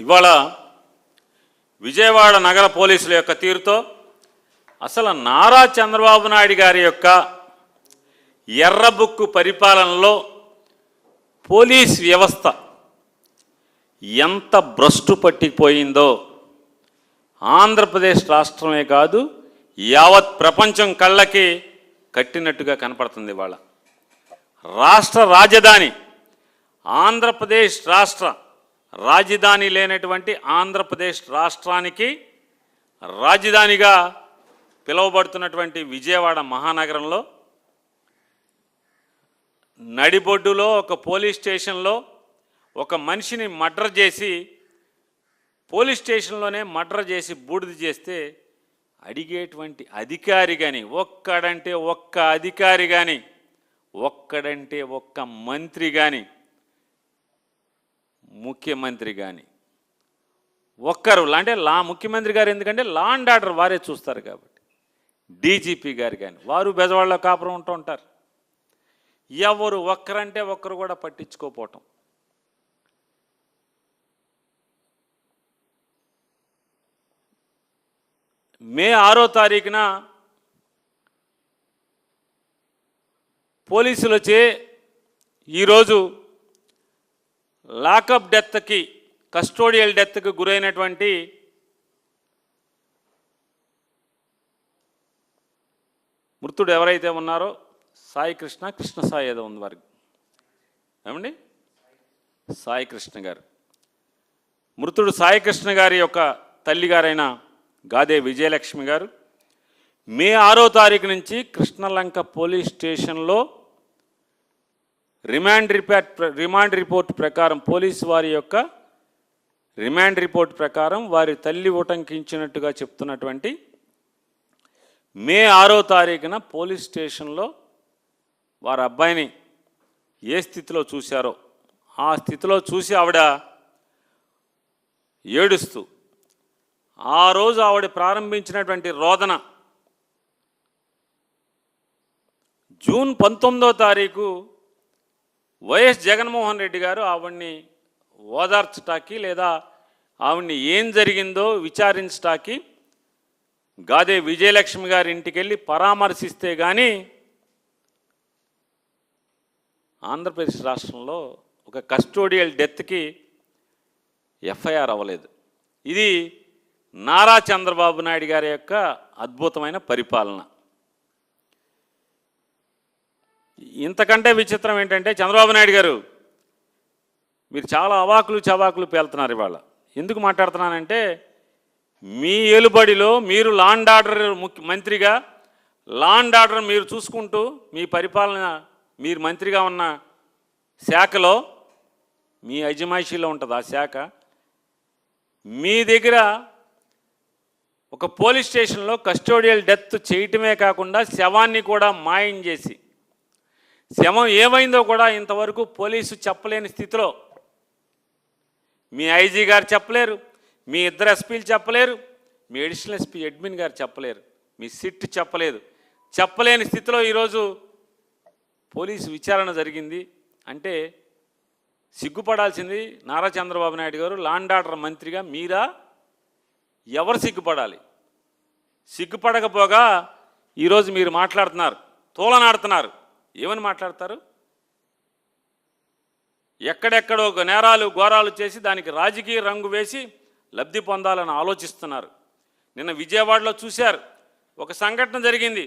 ఇవాళ విజయవాడ నగర పోలీసుల యొక్క తీరుతో అసలు నారా చంద్రబాబు నాయుడు గారి యొక్క ఎర్రబుక్కు పరిపాలనలో పోలీస్ వ్యవస్థ ఎంత భ్రష్టు పట్టిపోయిందో ఆంధ్రప్రదేశ్ రాష్ట్రమే కాదు యావత్ ప్రపంచం కళ్ళకి కట్టినట్టుగా కనపడుతుంది. ఇవాళ రాష్ట్ర రాజధాని ఆంధ్రప్రదేశ్ రాష్ట్ర రాజధాని లేనటువంటి ఆంధ్రప్రదేశ్ రాష్ట్రానికి రాజధానిగా పిలువబడుతున్నటువంటి విజయవాడ మహానగరంలో నడిబొడ్డులో ఒక పోలీస్ స్టేషన్లో ఒక మనిషిని మర్డర్ చేసి పోలీస్ స్టేషన్లోనే మర్డర్ చేసి బూడిద చేస్తే అడిగేటువంటి అధికారి కానీ ఒక్కడంటే ఒక్క అధికారి కానీ ఒక్కడంటే ఒక్క మంత్రి కానీ ముఖ్యమంత్రి కానీ ఒక్కరు అంటే ముఖ్యమంత్రి గారు ఎందుకంటే లా అండ్ ఆర్డర్ వారే చూస్తారు కాబట్టి డీజీపీ గారు కానీ వారు బెజవాడలో కాపురం ఉంటూ ఉంటారు. ఎవరు ఒక్కరంటే ఒక్కరు కూడా పట్టించుకోపోవటం. మే 6వ తారీఖున పోలీసులచే ఈరోజు లాకప్ డెత్కి కస్టోడియల్ డెత్కి గురైనటువంటి మృతుడు ఎవరైతే ఉన్నారో సాయి కృష్ణ సాయి ఏదో ఉంది వారికి ఏమండి సాయి కృష్ణ గారు మృతుడు సాయి కృష్ణ గారి యొక్క తల్లిగారైన గాదే విజయలక్ష్మి గారు మే 6వ తారీఖు నుంచి కృష్ణలంక పోలీస్ స్టేషన్లో రిమాండ్ రిపోర్ట్ ప్రకారం పోలీసు వారి యొక్క రిమాండ్ రిపోర్ట్ ప్రకారం వారి తల్లి ఉటంకించినట్టుగా చెప్తున్నటువంటి మే 6వ తారీఖున పోలీస్ స్టేషన్లో వారి అబ్బాయిని ఏ స్థితిలో చూశారో ఆ స్థితిలో చూసి ఆవిడ ఏడుస్తూ ఆ రోజు ఆవిడ ప్రారంభించినటువంటి రోదన జూన్ 19వ తారీఖు వైఎస్ జగన్మోహన్ రెడ్డి గారు ఆవిడ్ని ఓదార్చటానికి లేదా ఆవిడ్ని ఏం జరిగిందో విచారించటానికి గాదే విజయలక్ష్మి గారి ఇంటికి వెళ్ళి పరామర్శిస్తే కానీ ఆంధ్రప్రదేశ్ రాష్ట్రంలో ఒక కస్టోడియల్ డెత్కి ఎఫ్ఐఆర్ అవ్వలేదు. ఇది నారా చంద్రబాబు నాయుడు గారి యొక్క అద్భుతమైన పరిపాలన. ఇంతకంటే విచిత్రం ఏంటంటే చంద్రబాబు నాయుడు గారు మీరు చాలా అవాకులు చవాకులు పేలుతున్నారు. ఇవాళ ఎందుకు మాట్లాడుతున్నానంటే మీ ఏలుబడిలో మీరు లా అండ్ ఆర్డర్ మంత్రిగా లా అండ్ ఆర్డర్ మీరు చూసుకుంటూ మీ పరిపాలన మీరు మంత్రిగా ఉన్న శాఖలో మీ అజమాయిషీలో ఉంటుంది ఆ శాఖ. మీ దగ్గర ఒక పోలీస్ స్టేషన్లో కస్టోడియల్ డెత్ చేయటమే కాకుండా శవాన్ని కూడా మాయం చేసి శవం ఏమైందో కూడా ఇంతవరకు పోలీసు చెప్పలేని స్థితిలో మీ ఐజీ గారు చెప్పలేరు, మీ ఇద్దరు ఎస్పీలు చెప్పలేరు, మీ అడిషనల్ ఎస్పీ అడ్మిన్ గారు చెప్పలేరు, మీ సిట్ చెప్పలేదు. చెప్పలేని స్థితిలో ఈరోజు పోలీసు విచారణ జరిగింది అంటే సిగ్గుపడాల్సింది నారా చంద్రబాబు నాయుడు గారు లా అండ్ ఆర్డర్ మంత్రిగా మీరా? ఎవరు సిగ్గుపడాలి? సిగ్గుపడకపోగా ఈరోజు మీరు మాట్లాడుతున్నారు, తోలనాడుతున్నారు. ఏమని మాట్లాడతారు? ఎక్కడెక్కడో నేరాలు ఘోరాలు చేసి దానికి రాజకీయ రంగు వేసి లబ్ధి పొందాలని ఆలోచిస్తున్నారు. నిన్న విజయవాడలో చూశారు, ఒక సంఘటన జరిగింది.